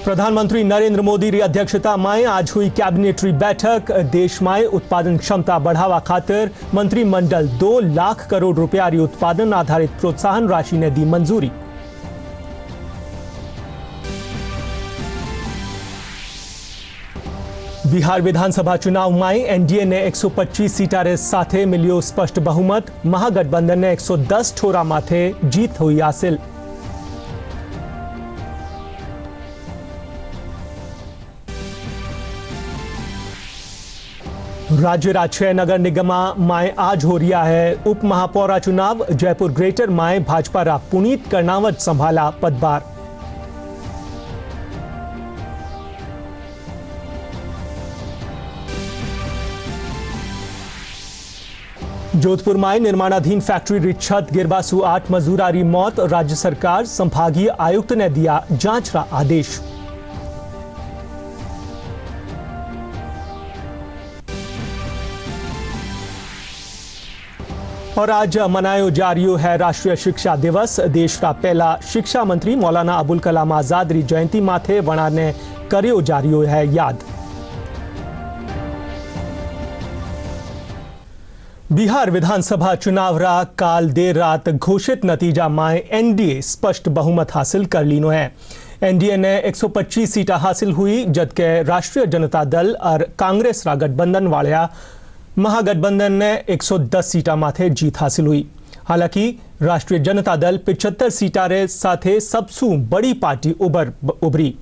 प्रधानमंत्री नरेंद्र मोदी की अध्यक्षता में आज हुई कैबिनेटरी बैठक। देश में उत्पादन क्षमता बढ़ावा खातिर मंत्रिमंडल 2 लाख करोड़ रुपया की उत्पादन आधारित प्रोत्साहन राशि ने दी मंजूरी। बिहार विधानसभा चुनाव में एनडीए ने 125 सीटा रे साथे मिलियो स्पष्ट बहुमत। महागठबंधन ने 110 ठोरा माथे जीत हुई हासिल। राज्य राजकीय नगर निगम में आज हो रहा है उप महापौर चुनाव। जयपुर ग्रेटर में भाजपा रा पुनीत कर्णावत संभाला पदभार। जोधपुर में निर्माणाधीन फैक्ट्री री छत गिरबासु 8 मजदूरा री मौत। राज्य सरकार संभागीय आयुक्त ने दिया जांच का आदेश। और आज मनायो जा रही है राष्ट्रीय शिक्षा दिवस। देश का पहला शिक्षा मंत्री मौलाना अबुल कलाम आजाद री जयंती माथे वणा ने करियो जा रही है याद। बिहार विधानसभा चुनाव रा काल देर रात घोषित नतीजा में एनडीए स्पष्ट बहुमत हासिल कर लीनो है। एनडीए ने 125 सीटा हासिल हुई, जबकि राष्ट्रीय जनता दल और कांग्रेस रा गठबंधन वाले महागठबंधन ने 110 सीटा माथे जीत हासिल हुई। हालांकि राष्ट्रीय जनता दल 75 सीटा रे साथे सबसू बड़ी पार्टी उभरी।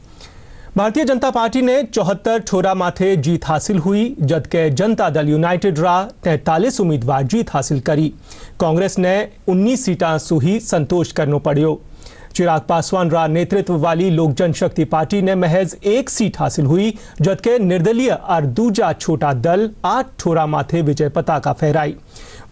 भारतीय जनता पार्टी ने 74 ठोरा माथे जीत हासिल हुई, जबकि जनता दल यूनाइटेड रा 43 उम्मीदवार जीत हासिल करी। कांग्रेस ने 19 सीटा सु ही संतोष करनो पड़ियो। चिराग पासवान रा नेतृत्व वाली लोक जनशक्ति पार्टी ने महज 1 सीट हासिल हुई, जबकि निर्दलीय और दूजा छोटा दल 8 ठोरा माथे विजय पताका फहराई।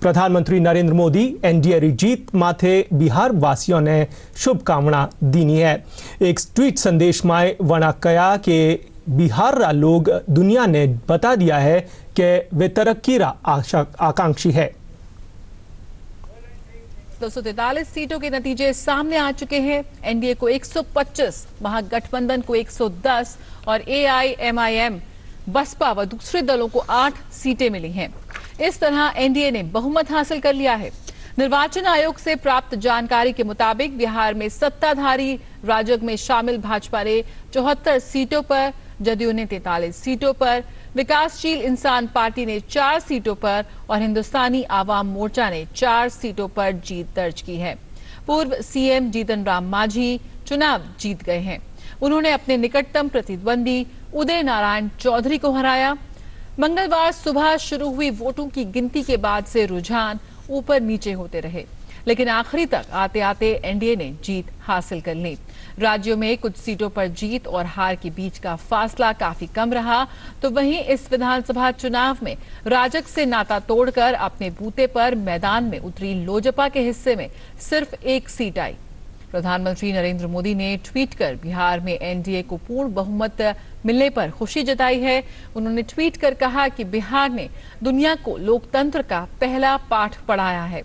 प्रधानमंत्री नरेंद्र मोदी एनडीए री जीत माथे बिहार वासियों ने शुभकामना दीनी है। एक ट्वीट संदेश में वणा कया कि बिहार रा लोग दुनिया ने बता दिया है कि वे तरक्की रा आकांक्षी है। 243 सीटों के नतीजे सामने आ चुके हैं। एनडीए को 125, महागठबंधन को 110 और एआईएमआईएम बसपा व दूसरे दलों को 8 सीटें मिली हैं। इस तरह एनडीए ने बहुमत हासिल कर लिया है। निर्वाचन आयोग से प्राप्त जानकारी के मुताबिक बिहार में सत्ताधारी राजग में शामिल भाजपा ने 74 सीटों पर, जदयू ने 43 सीटों पर, विकासशील इंसान पार्टी ने 4 सीटों पर और हिंदुस्तानी आवाम मोर्चा ने 4 सीटों पर जीत दर्ज की है। पूर्व सीएम जीतन राम मांझी चुनाव जीत गए हैं। उन्होंने अपने निकटतम प्रतिद्वंदी उदय नारायण चौधरी को हराया। मंगलवार सुबह शुरू हुई वोटों की गिनती के बाद से रुझान ऊपर नीचे होते रहे, लेकिन आखिरी तक आते आते एनडीए ने जीत हासिल कर ली। राज्यों में कुछ सीटों पर जीत और हार के बीच का फासला काफी कम रहा, तो वहीं इस विधानसभा चुनाव में राजग से नाता तोड़कर अपने बूते पर मैदान में उतरी लोजपा के हिस्से में सिर्फ 1 सीट आई। प्रधानमंत्री नरेंद्र मोदी ने ट्वीट कर बिहार में एनडीए को पूर्ण बहुमत मिलने पर खुशी जताई है। उन्होंने ट्वीट कर कहा कि बिहार ने दुनिया को लोकतंत्र का पहला पाठ पढ़ाया है।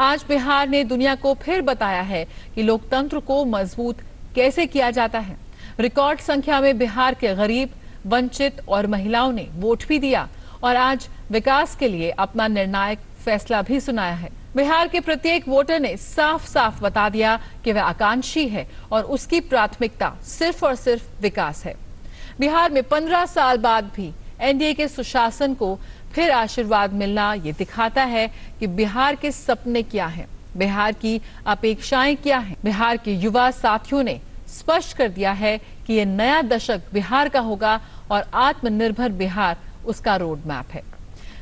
आज बिहार ने दुनिया को फिर बताया है कि लोकतंत्र को मजबूत कैसे किया जाता है। रिकॉर्ड संख्या में बिहार के गरीब, वंचित और महिलाओं ने वोट भी दिया और आज विकास के लिए अपना निर्णायक फैसला भी सुनाया है। बिहार के प्रत्येक वोटर ने साफ साफ बता दिया कि वह आकांक्षी है और उसकी प्राथमिकता सिर्फ और सिर्फ विकास है। बिहार में 15 साल बाद भी एनडीए के सुशासन को फिर आशीर्वाद मिलना ये दिखाता है कि बिहार के सपने क्या हैं, बिहार की अपेक्षाएं क्या हैं। बिहार के युवा साथियों ने स्पष्ट कर दिया है कि ये नया दशक बिहार का होगा और आत्मनिर्भर बिहार उसका रोड मैप है।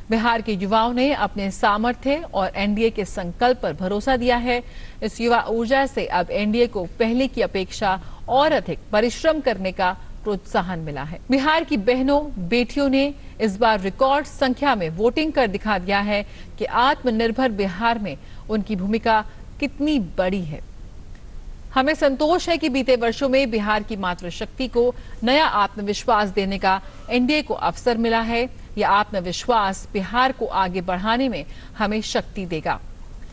बिहार के युवाओं ने अपने सामर्थ्य और एनडीए के संकल्प पर भरोसा दिया है। इस युवा ऊर्जा से अब एनडीए को पहले की अपेक्षा और अधिक परिश्रम करने का प्रोत्साहन मिला है। बिहार की बहनों बेटियों ने इस बार रिकॉर्ड संख्या में वोटिंग कर दिखा दिया है कि आत्मनिर्भर बिहार में उनकी भूमिका कितनी बड़ी है। हमें संतोष है कि बीते वर्षों में बिहार की मातृशक्ति को नया आत्मविश्वास देने का एनडीए को अवसर मिला है। यह आत्मविश्वास बिहार को आगे बढ़ाने में हमें शक्ति देगा।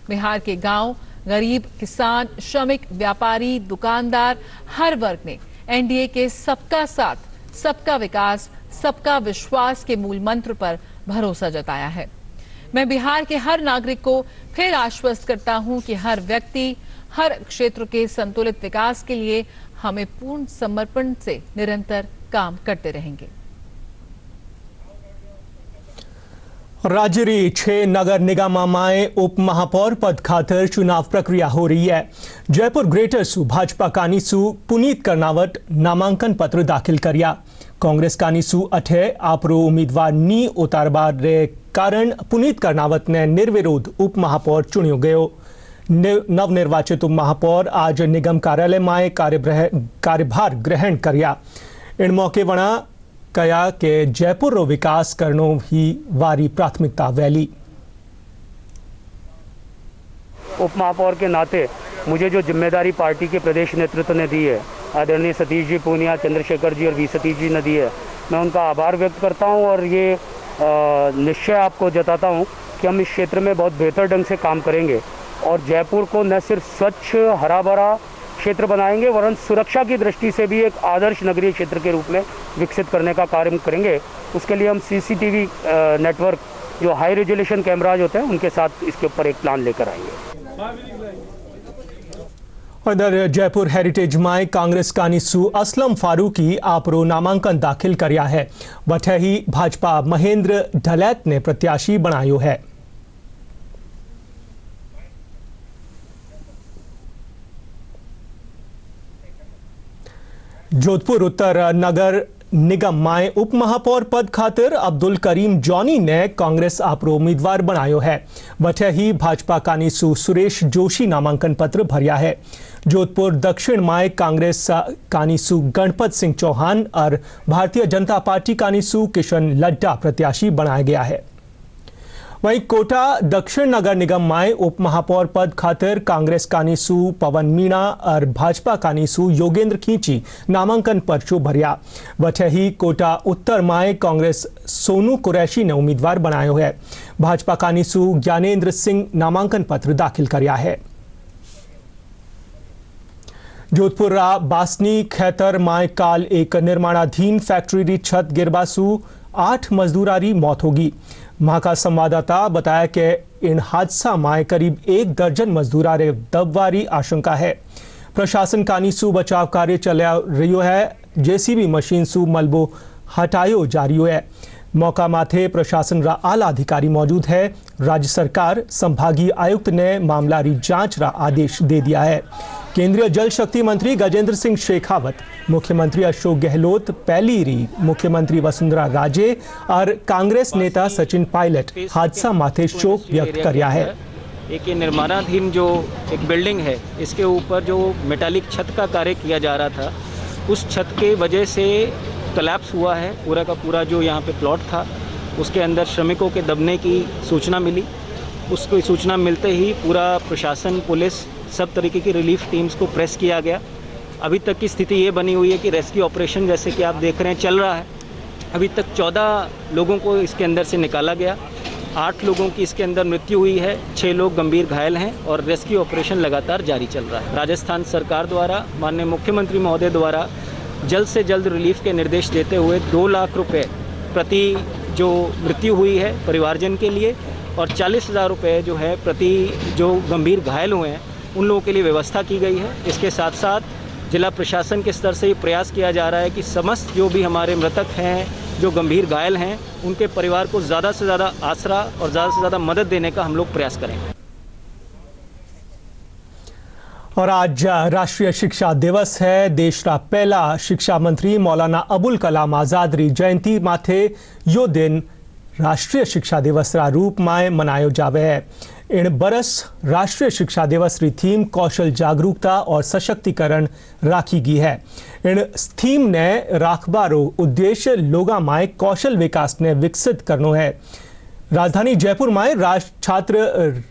बिहार के गांव, गरीब, किसान, श्रमिक, व्यापारी, दुकानदार, हर वर्ग ने एनडीए के सबका साथ, सबका विकास, सबका विश्वास के मूल मंत्र पर भरोसा जताया है। मैं बिहार के हर नागरिक को फिर आश्वस्त करता हूं कि हर व्यक्ति, हर क्षेत्र के संतुलित विकास के लिए हमें पूर्ण समर्पण से निरंतर काम करते रहेंगे। राज्य री 6 नगर निगम माए उप महापौर पद खातर चुनाव प्रक्रिया हो रही है। जयपुर ग्रेटर सु भाजपा कानीसु पुनीत कर्नावट नामांकन पत्र दाखिल करिया। कांग्रेस कानीसु अठे आपरो उम्मीदवार नी उतारबार रे कारण पुनीत कर्नावत ने निर्विरोध उप महापौर चुनियो गयो। नवनिर्वाचित उप महापौर आज निगम कार्यालय माए कार्यभार ग्रहण करिया। इन मौके वणा कया के जयपुर रो विकास करनो ही वारी प्राथमिकता वैली। उप महापौर के नाते मुझे जो जिम्मेदारी पार्टी के प्रदेश नेतृत्व ने दी है, आदरणीय सतीश जी पूनिया, चंद्रशेखर जी और वी सतीश जी ने दी है, मैं उनका आभार व्यक्त करता हूं और ये निश्चय आपको जताता हूं कि हम इस क्षेत्र में बहुत बेहतर ढंग से काम करेंगे और जयपुर को न सिर्फ स्वच्छ हरा भरा क्षेत्र बनाएंगे वरन सुरक्षा की दृष्टि से भी एक आदर्श नगरीय क्षेत्र के रूप में विकसित करने का कार्य करेंगे। उसके लिए हम सीसीटीवी नेटवर्क, जो हाई रेजोल्यूशन कैमराज होते हैं, उनके साथ इसके ऊपर एक प्लान लेकर आएंगे। उधर जयपुर हेरिटेज माए कांग्रेस कानीसु असलम फारूकी आपरो नामांकन दाखिल करिया है। वठे ही भाजपा महेंद्र ढलैत ने प्रत्याशी बनायो है। जोधपुर उत्तर नगर निगम माए उप महापौर पद खातिर अब्दुल करीम जॉनी ने कांग्रेस आपरो उम्मीदवार बनायो है। वठे ही भाजपा कानीसु सुरेश जोशी नामांकन पत्र भरिया है। जोधपुर दक्षिण माए कांग्रेस कानीसु गणपत सिंह चौहान और भारतीय जनता पार्टी कानीसु किशन लड्डा प्रत्याशी बनाया गया है। वहीं कोटा दक्षिण नगर निगम माए उप महापौर पद खातिर कांग्रेस कानीसु पवन मीणा और भाजपा कानीसु योगेंद्र खींची नामांकन पर्चो भरिया। वठे ही कोटा उत्तर माए कांग्रेस सोनू कुरैशी ने उम्मीदवार बनायो है। भाजपा कानीसु ज्ञानेंद्र सिंह नामांकन पत्र दाखिल करिया है। जोधपुर बासनी खैतर माए काल एक निर्माणाधीन फैक्ट्री री छत गिरबासु 8 मजदूरा री मौत होगी। महाका संवाददाता बताया कि इन हादसा माए करीब 1 दर्जन मजदूरा रे दबवारी आशंका है। प्रशासन कानीसु बचाव कार्य चला रही है। जेसीबी मशीन सु मलबो हटायो जा रही है। मौका माथे प्रशासन रा आला अधिकारी मौजूद है। राज्य सरकार संभागीय आयुक्त ने मामला री जांच रा आदेश दे दिया है। केंद्रीय जल शक्ति मंत्री गजेंद्र सिंह शेखावत, मुख्यमंत्री अशोक गहलोत, पहली री मुख्यमंत्री वसुंधरा राजे और कांग्रेस नेता सचिन पायलट हादसा माथे शोक व्यक्त किया है। एक निर्माणाधीन जो एक बिल्डिंग है, इसके ऊपर जो मेटालिक छत का कार्य किया जा रहा था, उस छत के वजह से कोलैप्स हुआ है। पूरा का पूरा जो यहाँ पे प्लॉट था, उसके अंदर श्रमिकों के दबने की सूचना मिली। उसको सूचना मिलते ही पूरा प्रशासन, पुलिस, सब तरीके की रिलीफ टीम्स को प्रेस किया गया। अभी तक की स्थिति ये बनी हुई है कि रेस्क्यू ऑपरेशन, जैसे कि आप देख रहे हैं, चल रहा है। अभी तक 14 लोगों को इसके अंदर से निकाला गया। 8 लोगों की इसके अंदर मृत्यु हुई है, 6 लोग गंभीर घायल हैं और रेस्क्यू ऑपरेशन लगातार जारी चल रहा है। राजस्थान सरकार द्वारा, माननीय मुख्यमंत्री महोदय द्वारा जल्द से जल्द रिलीफ के निर्देश देते हुए 2 लाख रुपये प्रति जो मृत्यु हुई है परिवारजन के लिए और 40,000 रुपये जो है प्रति जो गंभीर घायल हुए हैं उन लोगों के लिए व्यवस्था की गई है। इसके साथ साथ जिला प्रशासन के स्तर से ये प्रयास किया जा रहा है कि समस्त जो भी हमारे मृतक हैं, जो गंभीर घायल हैं, उनके परिवार को ज़्यादा से ज़्यादा आसरा और ज़्यादा से ज़्यादा मदद देने का हम लोग प्रयास करेंगे। और आज राष्ट्रीय शिक्षा दिवस है। देश का पहला शिक्षा मंत्री मौलाना अबुल कलाम आजाद री जयंती माथे यो दिन राष्ट्रीय शिक्षा दिवस रा रूप में मनायो जावे है। इन बरस राष्ट्रीय शिक्षा दिवस री थीम कौशल जागरूकता और सशक्तिकरण राखी गई है। इन थीम ने राखबारो उद्देश्य लोगा माए कौशल विकास ने विकसित करनो है। राजधानी जयपुर में छात्र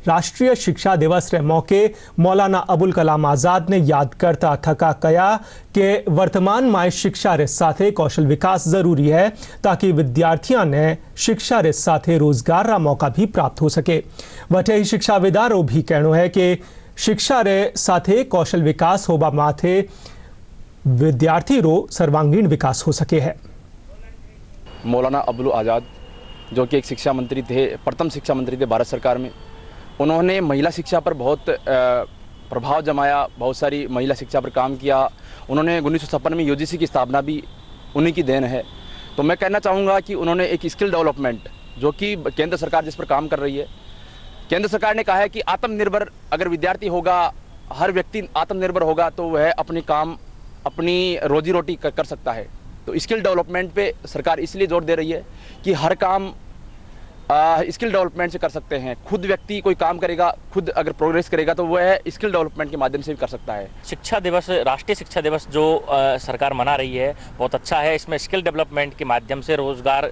राष्ट्रीय शिक्षा दिवस रे मौके मौलाना अबुल कलाम आजाद ने याद करता थका कया कि वर्तमान में शिक्षा रे साथे कौशल विकास जरूरी है ताकि विद्यार्थियों ने शिक्षा रे साथे रोजगार रा मौका भी प्राप्त हो सके। वटे ही शिक्षाविदारो भी कहनो है कि शिक्षा रे साथे कौशल विकास होबा माथे विद्यार्थी रो सर्वांगीण विकास हो सके है। मौलाना अबुल आज़ाद जो कि एक शिक्षा मंत्री थे, प्रथम शिक्षा मंत्री थे भारत सरकार में, उन्होंने महिला शिक्षा पर बहुत प्रभाव जमाया, बहुत सारी महिला शिक्षा पर काम किया। उन्होंने 1956 में यूजीसी की स्थापना भी उन्हीं की देन है। तो मैं कहना चाहूँगा कि उन्होंने एक स्किल डेवलपमेंट जो कि केंद्र सरकार जिस पर काम कर रही है, केंद्र सरकार ने कहा है कि आत्मनिर्भर अगर विद्यार्थी होगा, हर व्यक्ति आत्मनिर्भर होगा तो वह अपनी काम, अपनी रोजी रोटी कर सकता है। तो स्किल डेवलपमेंट पे सरकार इसलिए जोर दे रही है कि हर काम स्किल डेवलपमेंट से कर सकते हैं। खुद व्यक्ति कोई काम करेगा, खुद अगर प्रोग्रेस करेगा तो वह स्किल डेवलपमेंट के माध्यम से भी कर सकता है। शिक्षा दिवस, राष्ट्रीय शिक्षा दिवस जो सरकार मना रही है बहुत अच्छा है। इसमें स्किल डेवलपमेंट के माध्यम से रोजगार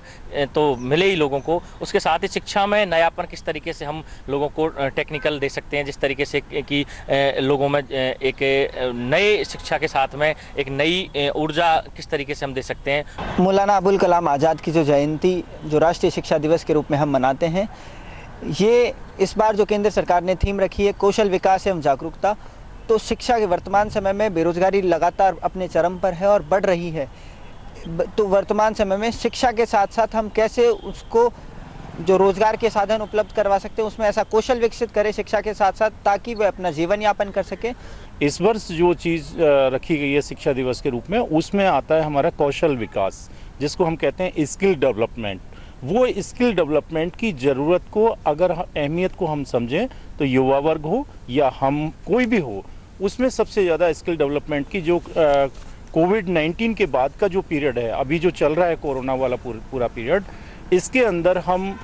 तो मिले ही लोगों को, उसके साथ ही शिक्षा में नयापन किस तरीके से हम लोगों को टेक्निकल दे सकते हैं, जिस तरीके से कि लोगों में एक नए शिक्षा के साथ में एक नई ऊर्जा किस तरीके से हम दे सकते हैं। मौलाना अबुल कलाम आज़ाद की जो जयंती जो राष्ट्रीय शिक्षा दिवस के रूप में हम मनाते हैं, ये इस बार जो केंद्र सरकार ने थीम रखी है कौशल विकास एवं जागरूकता, तो शिक्षा के वर्तमान समय में बेरोजगारी लगातार अपने चरम पर है और बढ़ रही है। तो वर्तमान समय में शिक्षा के साथ साथ हम कैसे उसको जो रोजगार के साधन उपलब्ध करवा सकते हैं, उसमें ऐसा कौशल विकसित करें शिक्षा के साथ साथ, ताकि वे अपना जीवन यापन कर सकें। इस वर्ष जो चीज़ रखी गई है शिक्षा दिवस के रूप में, उसमें आता है हमारा कौशल विकास, जिसको हम कहते हैं स्किल डेवलपमेंट। वो स्किल डेवलपमेंट की ज़रूरत को, अगर अहमियत को हम समझें तो युवा वर्ग हो या हम कोई भी हो, उसमें सबसे ज़्यादा स्किल डेवलपमेंट की जो कोविड-19 के बाद का जो पीरियड है, अभी जो चल रहा है कोरोना वाला पूरा पीरियड, इसके अंदर हम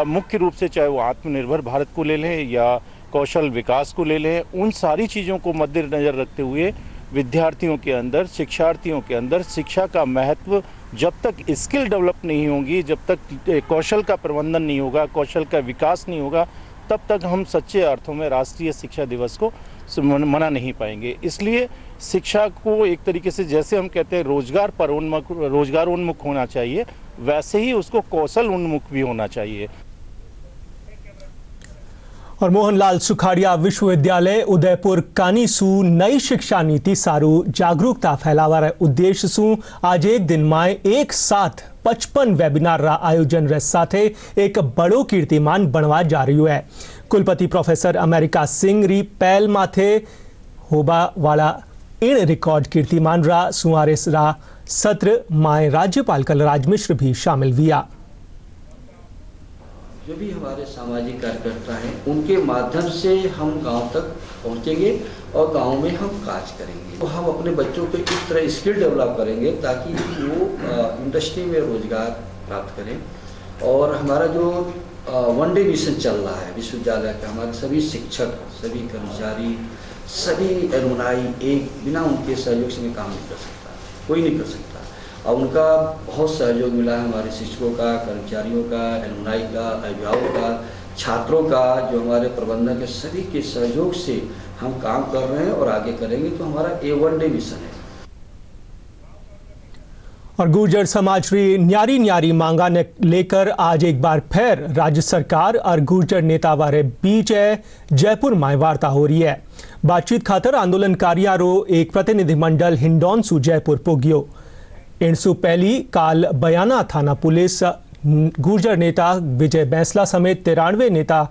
मुख्य रूप से चाहे वो आत्मनिर्भर भारत को ले लें या कौशल विकास को ले लें, उन सारी चीज़ों को मद्देनज़र रखते हुए विद्यार्थियों के अंदर, शिक्षार्थियों के अंदर शिक्षा का महत्व, जब तक स्किल डेवलप नहीं होंगी, जब तक कौशल का प्रबंधन नहीं होगा, कौशल का विकास नहीं होगा, तब तक हम सच्चे अर्थों में राष्ट्रीय शिक्षा दिवस को मना नहीं पाएंगे। इसलिए शिक्षा को एक तरीके से, जैसे हम कहते हैं रोजगारोन्मुख होना चाहिए, वैसे ही उसको कौशल उन्मुख भी होना चाहिए। और मोहनलाल सुखाड़िया विश्वविद्यालय उदयपुर कानीसू नई शिक्षा नीति सारू जागरूकता फैलावार उद्देश्य सु आज एक दिन में एक साथ 55 वेबिनार रा आयोजन रे साथे एक बड़ो कीर्तिमान बनवा जा रही है। कुलपति प्रोफेसर अमेरिका सिंह री पहल माथे होबा वाला इन रिकॉर्ड कीर्तिमान रा सुआरेस रा सत्र माए राज्यपाल कलराज मिश्र भी शामिल हुआ। जो भी हमारे सामाजिक कार्यकर्ता हैं, उनके माध्यम से हम गांव तक पहुंचेंगे और गांव में हम काज करेंगे। तो हम अपने बच्चों को इस तरह स्किल डेवलप करेंगे ताकि वो इंडस्ट्री में रोजगार प्राप्त करें। और हमारा जो वन डे मिशन चल रहा है विश्वविद्यालय का, हमारे सभी शिक्षक, सभी कर्मचारी, सभी एलुमनाई एक बिना उनके सहयोग से काम नहीं कर सकता, कोई नहीं कर सकता। और उनका बहुत सहयोग मिला है हमारे शिक्षकों का, कर्मचारियों का, एलुमनाई का, अभिभावकों का, छात्रों का, जो हमारे प्रबंधक है, सभी के सहयोग से हम काम कर रहे हैं और आगे करेंगे। तो हमारा वन डे मिशन है। और गुर्जर समाज री न्यारी न्यारी मांगा ने लेकर आज एक बार फिर राज्य सरकार और गुर्जर नेता वारे बीच जयपुर में वार्ता हो रही है। बातचीत खातर आंदोलनकारियों रो एक प्रतिनिधिमंडल हिंडौन सु जयपुर पोगियो। इनसु पहली काल बयाना थाना पुलिस गुर्जर नेता विजय बैंसला समेत 93 नेता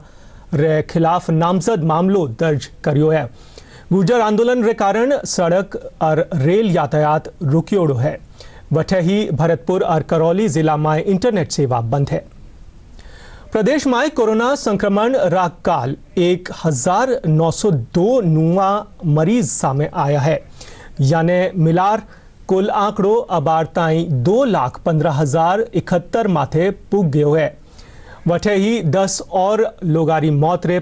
रे खिलाफ नामजद मामलो दर्ज करियो है। गुर्जर आंदोलन रे कारण सड़क और रेल यातायात रुकियोड़ो है। वठे ही भरतपुर और करौली जिला में इंटरनेट सेवा बंद है। प्रदेश में कोरोना संक्रमण रा काल 1902 नुआ मरीज सामने आया है, यानी मिलार कुल आंकड़ो अबार ताई 2,15,071 माथे पुग गयो है। वठे ही 10 और लोगारी मौत रे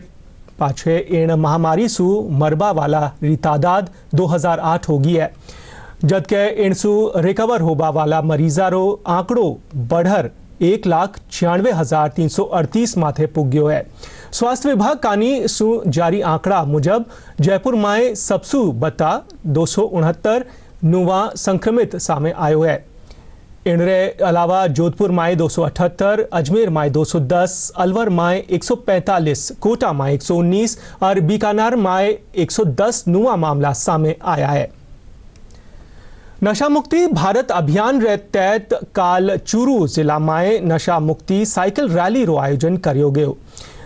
पाछे इन महामारी सु मरबा वाला री तादाद 2008 होगी है, जबकि इनसु रिकवर होबा वाला मरीजा रो आंकड़ो बढ़र 1,96,338 माथे पुग्यो है। स्वास्थ्य विभाग कानी सु जारी आंकड़ा मुजब जयपुर में सबसु बता 269 नुवा संक्रमित सामे आयो है। इनरे अलावा जोधपुर में 278, अजमेर में 210, अलवर में 145, कोटा में 119 और बीकानेर में 110 नुवा मामला सामे आया है। नशा मुक्ति भारत अभियान रे तहत काल चूरू जिला में नशा मुक्ति साइकिल रैली रो आयोजन करियो गयो।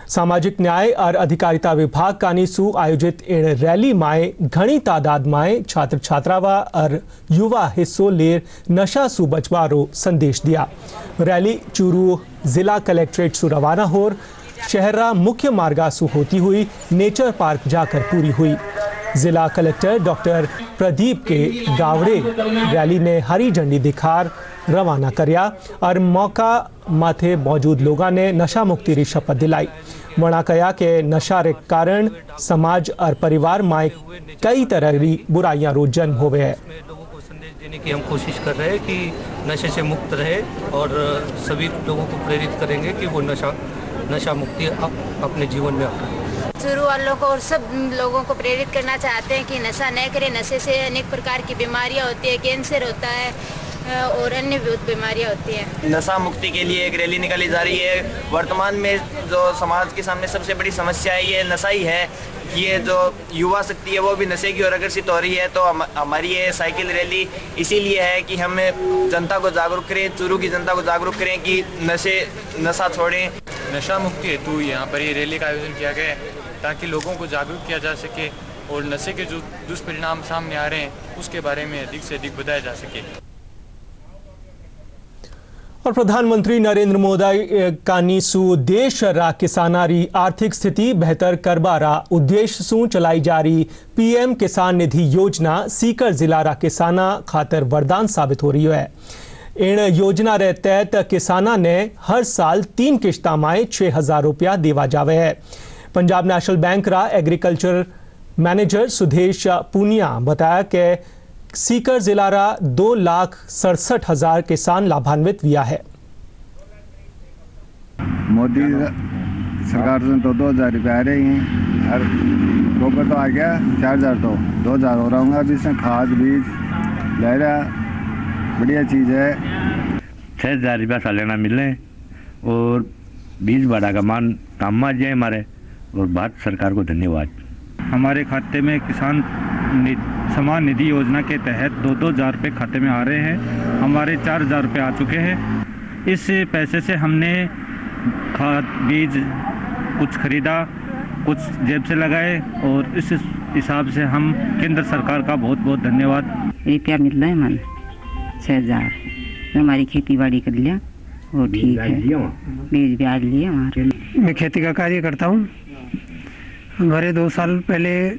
सामाजिक न्याय और अधिकारिता विभाग कानीसू आयोजित इन रैली में घनी तादाद में छात्र छात्रावा और युवा हिस्सों ले नशा सु बचवारो संदेश दिया। रैली चूरू जिला कलेक्ट्रेट सु रवाना होर शहरा मुख्य मार्गा सु होती हुई नेचर पार्क जाकर पूरी हुई। जिला कलेक्टर डॉक्टर प्रदीप के गावड़े रैली ने हरी झंडी दिखार रवाना करया और मौका माथे मौजूद लोगों ने नशा मुक्ति री शपथ दिलाई। वणा कया के नशा रे कारण समाज और परिवार में कई तरह की बुराइयां रोज जन्म होवे है। लोगों को संदेश देने की हम कोशिश कर रहे हैं कि नशे से मुक्त रहे और सभी लोगों को प्रेरित करेंगे कि वो नशा मुक्ति अपने जीवन में अपनाएं। चूरू वालों को और सब लोगों को प्रेरित करना चाहते हैं कि नशा न करें। नशे से अनेक प्रकार की बीमारियां होती है, कैंसर होता है और अन्य बहुत बीमारियां होती हैं। नशा मुक्ति के लिए एक रैली निकाली जा रही है। वर्तमान में जो समाज के सामने सबसे बड़ी समस्या है ये नशा ही है। ये जो युवा शक्ति है वो भी नशे की ओर अग्रसित हो रही है। तो हमारी ये साइकिल रैली इसीलिए है कि हम जनता को जागरूक करें, चूरू की जनता को जागरूक करें कि नशा छोड़ें। नशा मुक्ति हेतु यहाँ पर ये रैली का आयोजन किया गया है ताकि लोगों को जागरूक किया जा सके और नशे के जो दुष्परिणाम सामने आ रहे हैं उसके बारे में अधिक से अधिक बताया जा सके। और प्रधानमंत्री नरेंद्र मोदी कानीसू देश रा किसानारी आर्थिक स्थिति बेहतर करबा रा उद्देश्य सु चलाई जा रही पीएम किसान निधि योजना सीकर जिला रा किसाना खातर वरदान साबित हो रही है। इन योजना रे तहत किसाना ने हर साल 3 किश्ता में 6,000 रुपया देवा जावे है। पंजाब नेशनल बैंक रा एग्रीकल्चर मैनेजर सुदेश पूनिया बताया कि सीकर जिला रा 2,67,000 किसान लाभान्वित हुआ है। मोदी सरकार से तो 2,000 रुपये आ रहे हैं। हर गोबर तो आ गया 4,000 तो 2,000 हो रहा हूँ। अभी इसमें खाद बीज ले रहा बढ़िया चीज़ है। 6,000 रुपया सालाना मिले और बीज बड़ा का मान काम आ जाए हमारे और भारत सरकार को धन्यवाद। हमारे खाते में किसान सम्मान निधि योजना के तहत 2,000 रुपये खाते में आ रहे हैं। हमारे 4,000 रुपये आ चुके हैं। इस पैसे से हमने खाद बीज कुछ खरीदा, कुछ जेब से लगाए और इस हिसाब से हम केंद्र सरकार का बहुत बहुत धन्यवाद। रुपया मिल रहा है हमारे 6,000। हमारी खेती बाड़ी कर लिया वो ठीक है। बीज ब्याज लिया हमारे। मैं खेती का कार्य करता हूँ। हमारे 2 साल पहले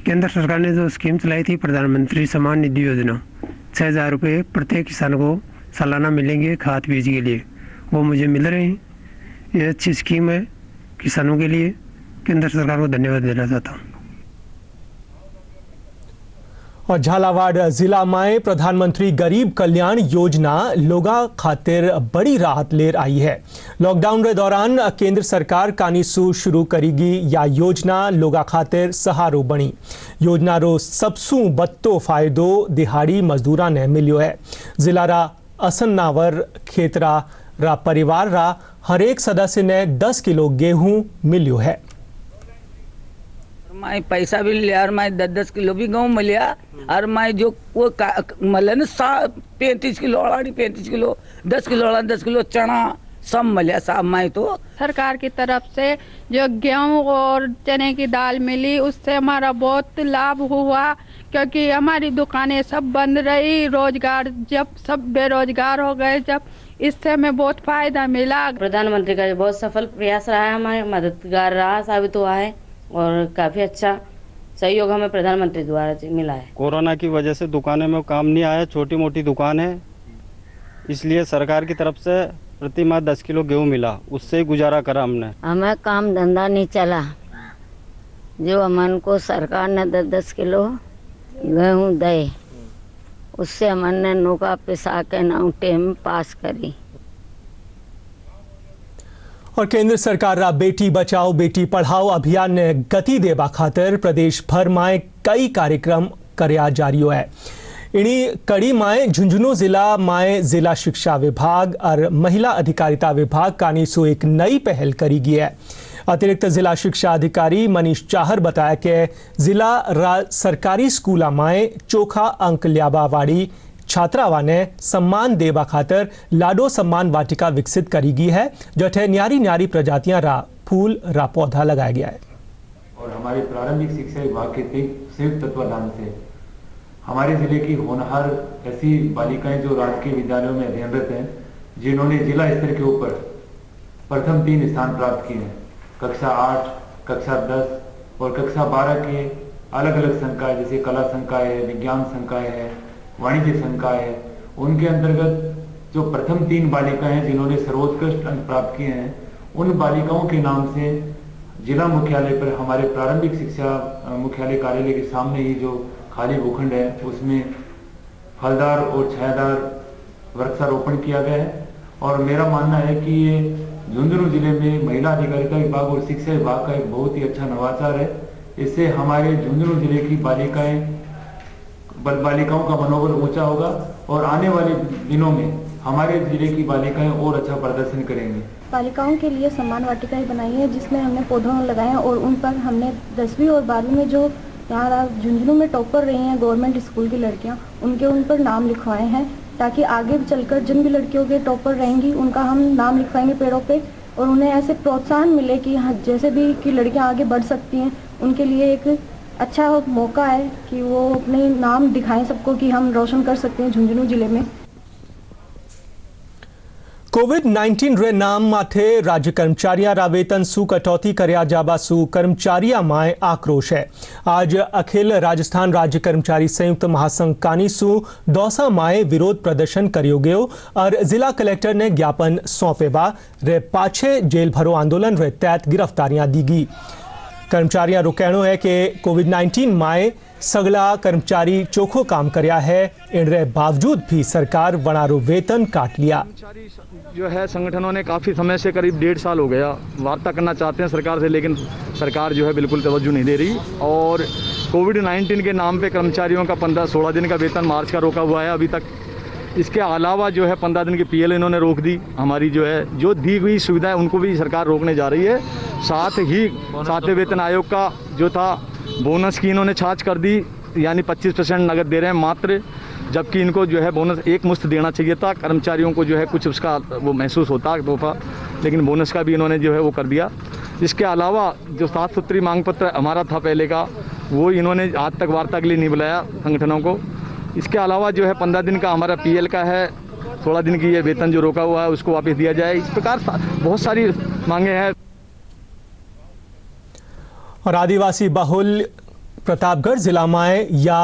केंद्र सरकार ने जो स्कीम चलाई थी प्रधानमंत्री सम्मान निधि योजना 6,000 रुपये प्रत्येक किसान को सालाना मिलेंगे खाद बीज के लिए, वो मुझे मिल रहे हैं। ये अच्छी स्कीम है किसानों के लिए। केंद्र सरकार को धन्यवाद देना चाहता हूँ। और झालावाड़ जिला में प्रधानमंत्री गरीब कल्याण योजना लोगा खातिर बड़ी राहत ले आई है। लॉकडाउन के दौरान केंद्र सरकार कानीसू शुरू करेगी या योजना लोगा खातिर सहारो बनी। योजना रो सबसू बत्तो फायदो दिहाड़ी मजदूरा ने मिलियो है। जिला रा असन्नावर खेतरा रा परिवार रा हर एक सदस्य ने 10 किलो गेहूं मिलियो है। मैं पैसा भी लिया और मैं 10-10 किलो भी गेहूँ मिलिया और मैं जो वो मिले ना 35 किलो 35 किलो 10 किलो 10 किलो चना सब मिले साहब। मैं तो सरकार की तरफ से जो गेहूं और चने की दाल मिली उससे हमारा बहुत लाभ हुआ, क्योंकि हमारी दुकानें सब बंद रही। रोजगार जब सब बेरोजगार हो गए, जब इससे हमें बहुत फायदा मिला। प्रधानमंत्री का बहुत सफल प्रयास रहा है, हमारे मददगार रहा साबित हुआ है और काफी अच्छा सहयोग हमें प्रधानमंत्री द्वारा मिला है। कोरोना की वजह से दुकानें में काम नहीं आया, छोटी मोटी दुकान है, इसलिए सरकार की तरफ से प्रति माह 10 किलो गेहूँ मिला, उससे ही गुजारा करा हमने। हमें काम धंधा नहीं चला, जो हमन को सरकार ने 10-10 किलो गेहूँ दे उससे हमने नौका पिसा के नाउ टेम पास करी। और केंद्र सरकार रा बेटी बचाओ बेटी पढ़ाओ अभियान ने गति देवा खातिर प्रदेश भर में कई कार्यक्रम करया जारी है। इन्हीं कड़ी में झुंझुनू जिला में जिला शिक्षा विभाग और महिला अधिकारिता विभाग कानीसू एक नई पहल करी गई है। अतिरिक्त जिला शिक्षा अधिकारी मनीष चाहर बताया कि जिला सरकारी स्कूल में चोखा अंक ल्याबा वाली छात्रावाने सम्मान देवा खातर लाडो सम्मान वाटिका विकसित करी गई है, जठे न्यारी न्यारी प्रजातियां रा फूल रा पौधा लगाया गया है। और हमारे प्रारंभिक शिक्षा विभाग के संयुक्त तत्वाधान से हमारे जिले की होनहार ऐसी बालिकाएं जो राजकीय विद्यालयों में अध्ययनरत हैं, जिन्होंने जिला स्तर के ऊपर प्रथम 3 स्थान प्राप्त किए हैं। कक्षा 8, कक्षा 10 और कक्षा 12 के अलग अलग संकाय जैसे कला संकाय है, विज्ञान संकाय है, वाणिज्य संकाय है, उनके अंतर्गत जो प्रथम 3 बालिकाएं हैं जिन्होंने सर्वोत्कृष्ट अंक प्राप्त किए हैं, उन बालिकाओं के नाम से जिला मुख्यालय पर हमारे प्रारंभिक शिक्षा मुख्यालय कार्यालय के सामने ही जो खाली भूखंड है उसमें फलदार और छायादार वृक्षारोपण किया गया है। और मेरा मानना है कि ये झुंझुनू जिले में महिला अधिकारिता विभाग और शिक्षा विभाग का एक बहुत ही अच्छा नवाचार है। इससे हमारे झुंझुनू जिले की बालिकाओं का मनोबल ऊंचा होगा और आने वाले दिनों में हमारे जिले की बालिकाएं और अच्छा प्रदर्शन करेंगी। बालिकाओं के लिए सम्मान वाटिकाएं बनाई है, जिसमें हमने पौधों लगाए हैं और उन पर हमने 10वीं और 12वीं में जो यहाँ झुंझुनू में टॉपर रही हैं गवर्नमेंट स्कूल की लड़कियाँ, उन पर नाम लिखवाए हैं, ताकि आगे चलकर जिन भी लड़कियों के टॉपर रहेंगी उनका हम नाम लिखवाएंगे पेड़ों पे और उन्हें ऐसे प्रोत्साहन मिले कि हाँ जैसे भी कि लड़कियाँ आगे बढ़ सकती हैं, उनके लिए एक अच्छा मौका है कि वो अपने नाम दिखाएं सबको कि हम रोशन कर सकते हैं झुंझुनू जिले में। कोविड-19 रे नाम माथे राज्य कर्मचारियां रा वेतन सु कटौती कर्या जाबा सु कर्मचारियां माए आक्रोश है। आज अखिल राजस्थान राज्य कर्मचारी संयुक्त महासंघ कानी सु दौसा माए विरोध प्रदर्शन करियो गयो और जिला कलेक्टर ने ज्ञापन सौंपेबा रे पाछे जेल भरो आंदोलन रे तहत गिरफ्तारियां दी गई। कर्मचारियां रो कहनो है कि कोविड-19 माए सगला कर्मचारी चोखो काम करया है, इनरे बावजूद भी सरकार वणारो वेतन काट लिया। जो है संगठनों ने काफ़ी समय से करीब 1.5 साल हो गया वार्ता करना चाहते हैं सरकार से, लेकिन सरकार जो है बिल्कुल तवज्जो नहीं दे रही। और कोविड-19 के नाम पे कर्मचारियों का 15-16 दिन का वेतन मार्च का रोका हुआ है अभी तक। इसके अलावा जो है 15 दिन की पीएल इन्होंने रोक दी। हमारी जो है जो दी हुई सुविधाएं उनको भी सरकार रोकने जा रही है। साथ ही 7वें वेतन आयोग का जो था बोनस की इन्होंने छाछ कर दी, यानी 25% नगद दे रहे हैं मात्र, जबकि इनको जो है बोनस एक मुश्त देना चाहिए था। कर्मचारियों को जो है कुछ उसका वो महसूस होता तोहफा, लेकिन बोनस का भी इन्होंने जो है वो कर दिया। इसके अलावा जो 7 सूत्री मांग पत्र हमारा था पहले का, वो इन्होंने आज तक वार्ता के लिए नहीं बुलाया संगठनों को। इसके अलावा जो है 15 दिन का हमारा पीएल का है, 16 दिन की ये वेतन जो रोका हुआ है उसको वापस दिया जाए। इस प्रकार बहुत सारी मांगे हैं। और आदिवासी बहुल प्रतापगढ़ जिला में या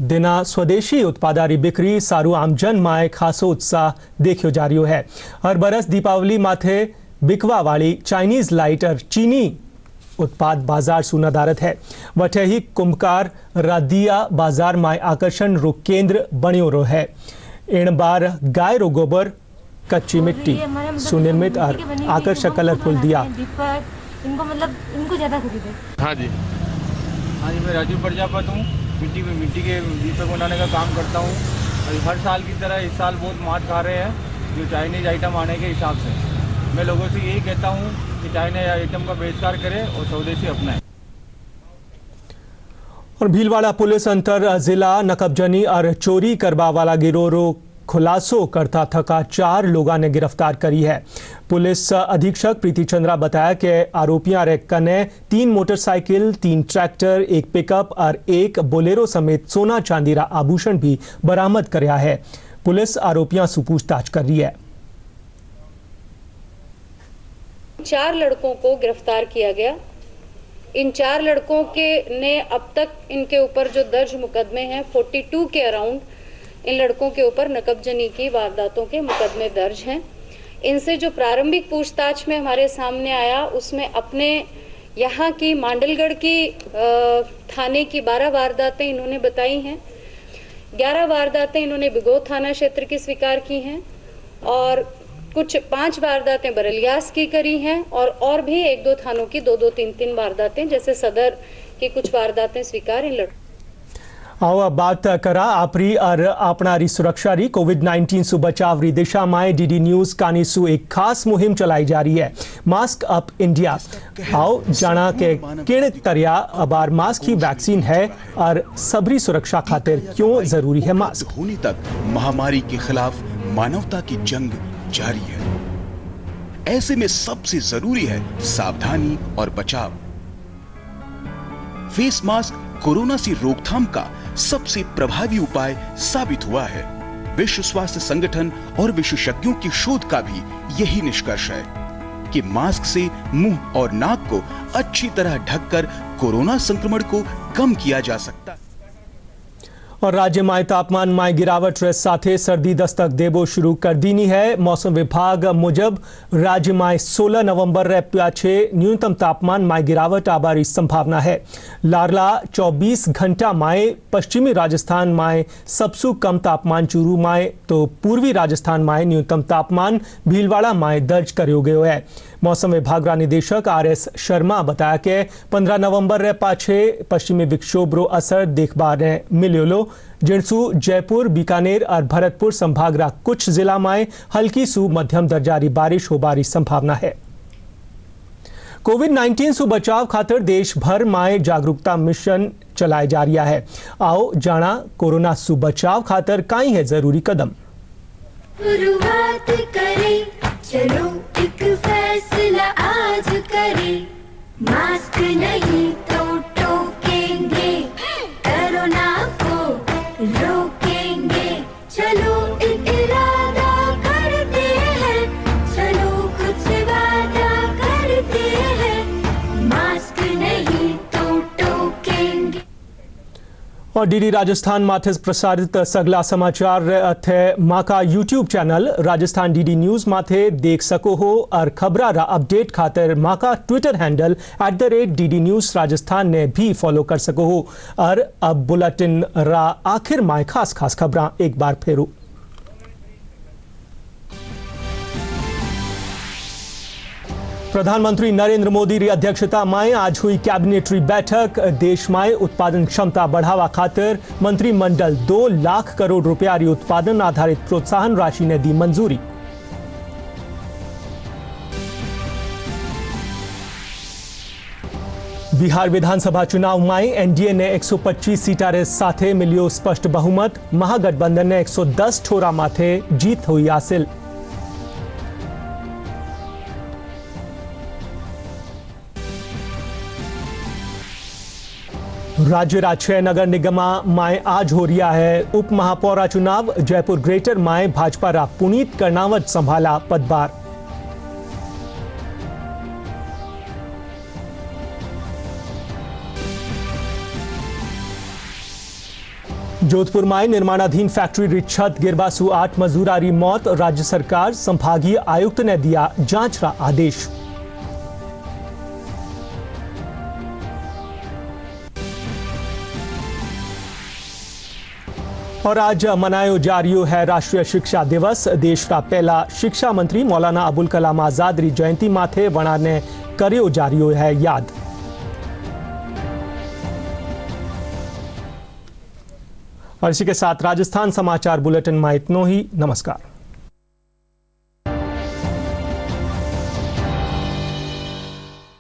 दिना स्वदेशी उत्पादारी बिक्री सारू आमजन माए खासो उत्साह देखियो जा रही है। हर बरस दीपावली माथे बिकवा वाली चाइनीज लाइट और चीनी उत्पाद बाजार सुनादारत है। वठे ही कुंभकार रादिया बाजार माए आकर्षण रो केंद्र बनियो रो है। इन बार गाय रो गोबर, कच्ची मिट्टी, सुनिर्मित और आकर्षक कलरफुल दिया। इनको मतलब इनको ज़्यादा खरीदे। हाँ जी, मैं राजू प्रजापत हूँ। मिट्टी के दीपक बनाने का काम करता हूँ। हर साल की तरह इस साल बहुत मार खा रहे हैं जो चाइनीज आइटम आने के हिसाब से। मैं लोगों से यही कहता हूँ कि चाइनीज आइटम का बहिष्कार करें और स्वदेशी अपनाएं। और भीलवाड़ा पुलिस अंतर जिला नकबजनी और चोरी करवा वाला गिरोह खुलासो करता थका 4 लोगों ने गिरफ्तार करी है। पुलिस अधीक्षक प्रीति चंद्रा बताया कि आरोपियों रे कने 3 मोटरसाइकिल, 3 ट्रैक्टर, 1 पिकअप और 1 बोलेरो समेत सोना चांदी रा आभूषण भी बरामद करया है। पुलिस आरोपियों से पूछताछ कर रही है। 4 लड़कों को गिरफ्तार किया गया। इन 4 लड़कों के ने अब तक इनके ऊपर जो दर्ज मुकदमे हैं 42 के अराउंड इन लड़कों के ऊपर नकबजनी की वारदातों के मुकदमे दर्ज हैं। इनसे जो प्रारंभिक पूछताछ में हमारे सामने आया उसमें अपने यहाँ की मांडलगढ़ की थाने की 12 वारदातें इन्होंने बताई हैं। 11 वारदातें इन्होंने बिगोह थाना क्षेत्र की स्वीकार की हैं और कुछ 5 वारदातें बरलियास की करी हैं और भी 1-2 थानों की 2-2, 3-3 वारदातें जैसे सदर की कुछ वारदातें स्वीकार इन लड़कों। आओ अब बात करा आपरी और आपणारी सुरक्षा री कोविड-19 सु बचाव री दिशा में डीडी न्यूज कानी सु एक खास मुहिम चलाई जा रही है, मास्क अप इंडिया। आओ जाना के किण तरिया अबार मास्क की वैक्सीन है और सबरी सुरक्षा खातिर क्यों जरूरी है मास्क। होने तक महामारी के खिलाफ मानवता की जंग जारी है। ऐसे में सबसे जरूरी है सावधानी और बचाव। फेस मास्क कोरोना से रोकथाम का सबसे प्रभावी उपाय साबित हुआ है। विश्व स्वास्थ्य संगठन और विशेषज्ञों की शोध का भी यही निष्कर्ष है कि मास्क से मुंह और नाक को अच्छी तरह ढककर कोरोना संक्रमण को कम किया जा सकता है। और राज्य में तापमान में गिरावट रे साथे सर्दी दस्तक देबो शुरू कर दीनी है। मौसम विभाग मुजब राज्य में 16 नवंबर रे पाछे न्यूनतम तापमान में गिरावट आबारी संभावना है। लारला 24 घंटा में पश्चिमी राजस्थान में सबसे कम तापमान चूरू में तो पूर्वी राजस्थान में न्यूनतम तापमान भीलवाड़ा में दर्ज करो गयो है। मौसम विभाग रा निदेशक RS शर्मा बताया कि 15 नवंबर रे पाछे पश्चिमी विक्षोभ रो असर देखबा ने मिल्यो, जिनसु जयपुर, बीकानेर और भरतपुर संभाग रा कुछ जिला में हल्की सु मध्यम दर्जारी बारिश होबारी संभावना है। कोविड-19 सु बचाव खातिर देश भर में जागरूकता मिशन चलाए जा रहा है। आओ जाना कोरोना सु बचाव खातिर काई है जरूरी कदम। शुरुआत करें, चलो एक फैसला आज करें, मास्क नहीं तो टोकेंगे, कोरोना को रोकेंगे, चलो एक इरादा करते हैं, चलो कुछ वादा करते हैं, मास्क नहीं तो टोकेंगे। और डीडी राजस्थान माथे प्रसारित सगला समाचार अथे माका YouTube channel Rajasthan DD news माथे देख सको हो और खबरा रा अपडेट खातिर माका Twitter handle @DD news Rajasthan ने भी फॉलो कर सको हो। और अब बुलेटिन रा आखिर में खास खास खबरा एक बार फेरू। प्रधानमंत्री नरेंद्र मोदी की अध्यक्षता में आज हुई कैबिनेटरी बैठक। देश में उत्पादन क्षमता बढ़ावा खातिर मंत्रिमंडल 2 लाख करोड़ रुपया की उत्पादन आधारित प्रोत्साहन राशि ने दी मंजूरी। बिहार विधानसभा चुनाव में एनडीए ने 125 सीटा रे साथे मिलियो स्पष्ट बहुमत। महागठबंधन ने 110 ठोरा माथे जीत हुई हासिल। राज्य रा 6 नगर निगमा में आज हो रहा है उप महापौरा चुनाव। जयपुर ग्रेटर में भाजपा रा पुनीत कर्णावत संभाला पदभार। जोधपुर में निर्माणाधीन फैक्ट्री री छत गिरबा सु 8 मजदूरा री मौत। राज्य सरकार संभागीय आयुक्त ने दिया जांच रा आदेश। और आज मनायो जा रही है राष्ट्रीय शिक्षा दिवस। देश का पहला शिक्षा मंत्री मौलाना अबुल कलाम आजाद री जयंती माथे वणा ने करियो जा रही है याद। और इसी के साथ राजस्थान समाचार बुलेटिन में इतना ही। नमस्कार।